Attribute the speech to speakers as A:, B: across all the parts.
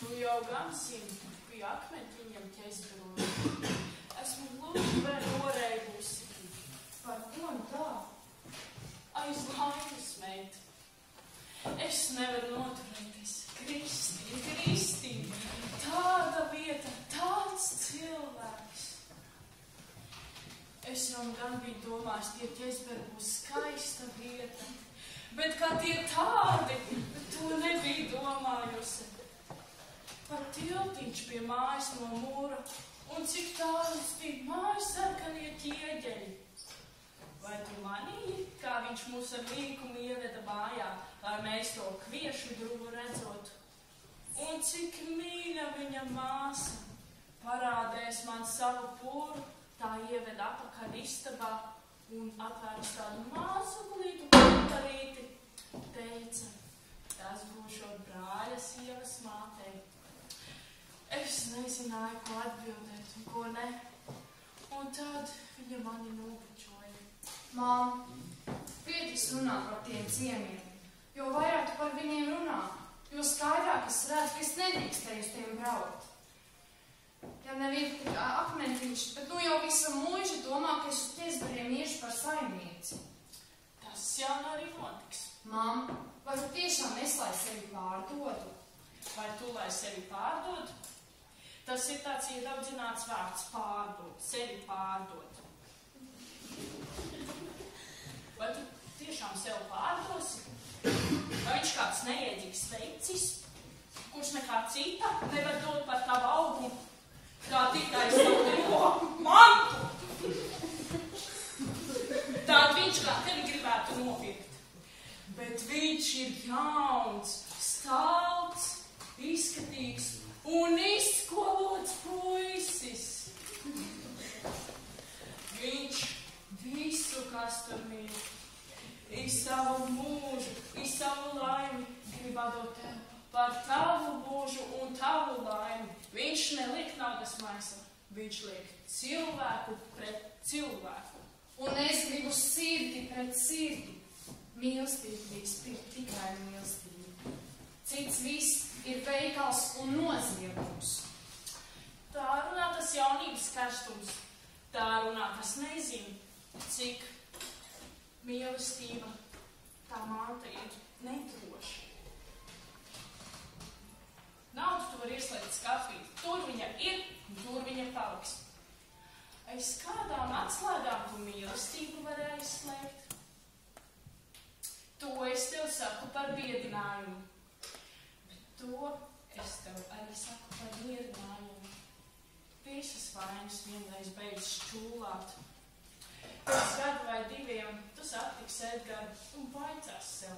A: Tu jau gan zini, bija akmentiņiem ķezberojumi. Esmu gluži vēl noreibusi.
B: Par ko nu tā?
A: Aiz laimes, meita. Es nevaru noturēties. Kristīne, tāda vieta, tāds cilvēks. Es jau gan biju domājis, tie ķezberi būs skaista vieta. Bet kā tie tādi, to nebija domājusi. Pat tiltiņš pie mājas no mūra, un cik tādas bija mājas sarkanie ķieģeļi. Vai tu manīji, kā viņš mūs ar līkumu ieveda mājā, lai mēs to kviešu druvu redzotu? Un cik mīļa viņa māsa parādēs man savu pūru, tā ieveda apakaļ istabā un atvērs tādu māsuglītu kantarīti, teica, tas būšot brāļa sievas mātei. Es nezināju, ko atbildēt un ko ne, un tad viņa mani nobučoja.
B: Māma, pietiks runā par tiem ciemiem, jo vairāk tu par viņiem runā, jo skaidrāk es redzu, ka es nedrīkstēju uz tiem braukt. Ja nevieta tik akmentiņš, bet nu jau visa mūža domā, ka es uz ķezberiem iešu par saimnieci.
A: Tas jau arī notiks.
B: Mam, vai tu tiešām es, lai sevi pārdodu?
A: Vai tu, lai sevi pārdodu? Tas ir tāds iedaudzināts vārds pārdot, sevi pārdot. Vai tu tiešām sevi pārdosi? Vai viņš kāds neēdīgs veicis, kurš nekā cita nevar dot par tavu augumu, kā tikai savu mantu? Tād viņš kā tevi gribētu nopirkt. Bet viņš ir jauns, stalts, izskatīgs un izskolots puisis. Viņš visu, kas tur mīl, i savu mūžu, i savu laimi grib atdot tev par tavu mūžu un tavu laimi. Viņš neliek naudas maisā, viņš liek cilvēku pret cilvēku.
B: Un es gribu sirdi pret sirdi. Mīlestība ir tikai mīlestība. Cits viss ir veikals un noziegums.
A: Tā runā tas jaunības karstums. Tā runā tas nezinu, cik mīlestība tā māte ir nedroša. Naudu tu var ieslēgt skapī. Tur viņa ir, un tur viņa paliks. Aiz kādām atslēgām tu mīlestību var aizslēgt? To es tev saku par biedinājumu. Bet to es tev arī saku par mierinājumu. Visas vainas vienreiz beidz šķūlāt. Pēc gadu vai diviem tu satiksi Edgaru un vaicās sev,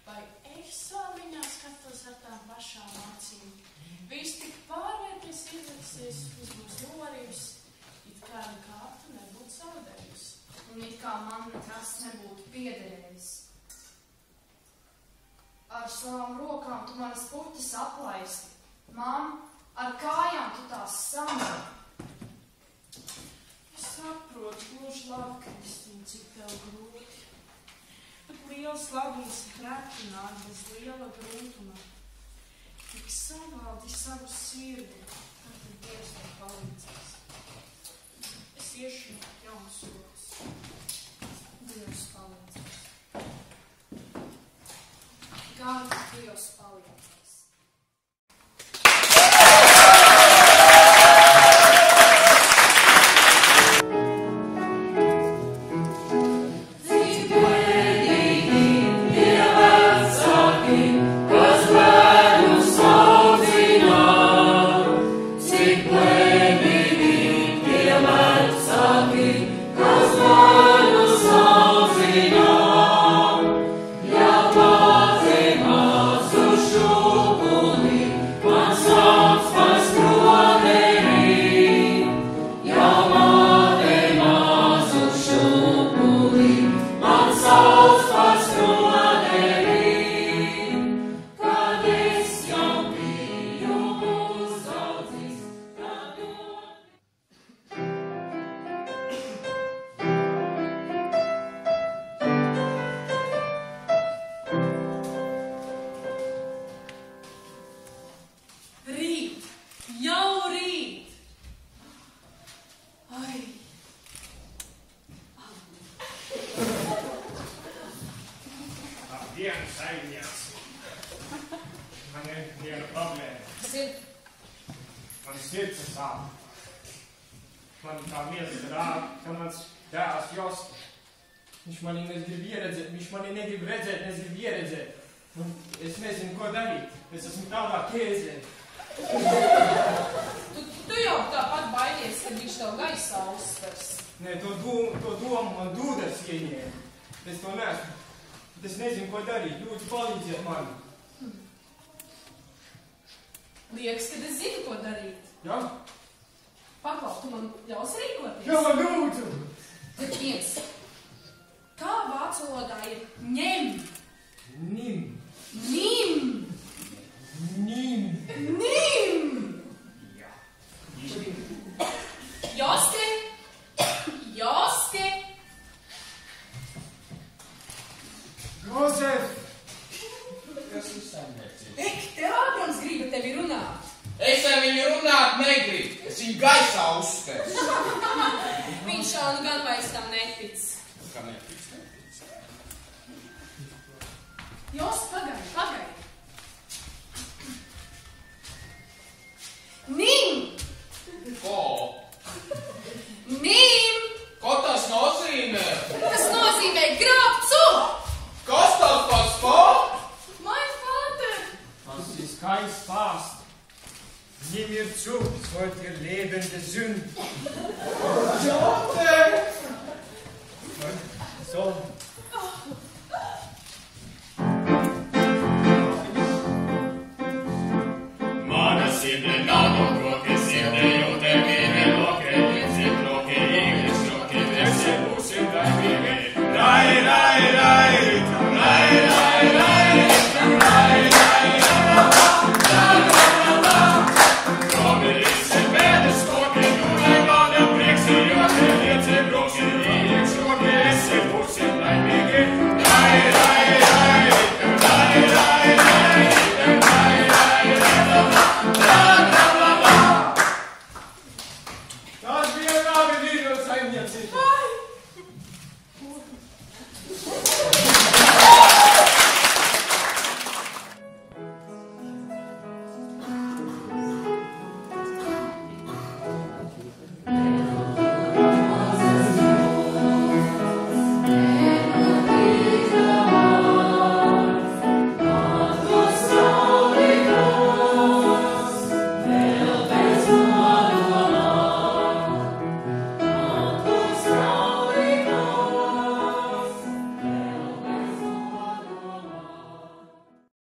A: vai es vēl viņā skatos ar tām pašām acīm. Viss tik pārvērties izliksies, viss būs norījus, it kā nekā tu nebūtu zaudējusi.
B: Un it kā man nekas nebūtu piederējis. Ar savām rokām tu manas puķis aplaisti. Mam, ar kājām tu tās samā.
A: Es saprotu, gluži labi, Kristīne, cik tev grūti. Bet liels labums reti nāk bez liela grūtuma. Tik savaldi savu sirdi, tad Dievs tev palīdzēs. Es iešu jaunas rokas.
B: Dievs palīdzēs. Gan Dievs palīdzēs.
C: Sure. Man ir viena problēma.
B: Kas ir?
C: Man sirds sāp. Man kā miesas rāda, ka mans dēls Josta. Viņš mani negrib ieredzēt, viņš mani negrib redzēt, negrib ieredzēt. Un es nezinu, ko darīt. Es esmu tādā ķēzē.
B: Tu jau tāpat baidies, kad viņš tev gaisā uztvers.
C: Nē, to domu man dūdars ieņēma. Es to neesmu. Es nezinu, ko darīt. Lūdzu, palīdziet man.
B: Liekas, kad es zinu, ko darīt.
C: Jā?
B: Paklau, tu man ļaus rīkoties?
C: Jā, lūdzu!
B: Tad viens. Kā vācu valodā ir ņem?
C: Nim.
B: Nim!
C: Nim.
B: Nim!
C: Jā.
B: Joste! Joste!
C: Jozef!
D: Kas ir saimniecības?
B: Te Ādams griba tevi runāt.
D: Es ar viņu runāt negribu. Es viņu gaisā uzspērs.
B: Viņš šādu gan vairs tam netic.
D: Kā netic?
B: Jost, pagaidi. Nim!
D: Ko?
B: Nim!
D: Ko tas nozīmē?
B: Tas nozīmē grābt sugu!
D: Kas tas pats ko?
B: Mein Vater!
C: Das ist kein Spaß. Nimm mir zu, sollt ihr lebende Sünde.
D: Jote!
C: So,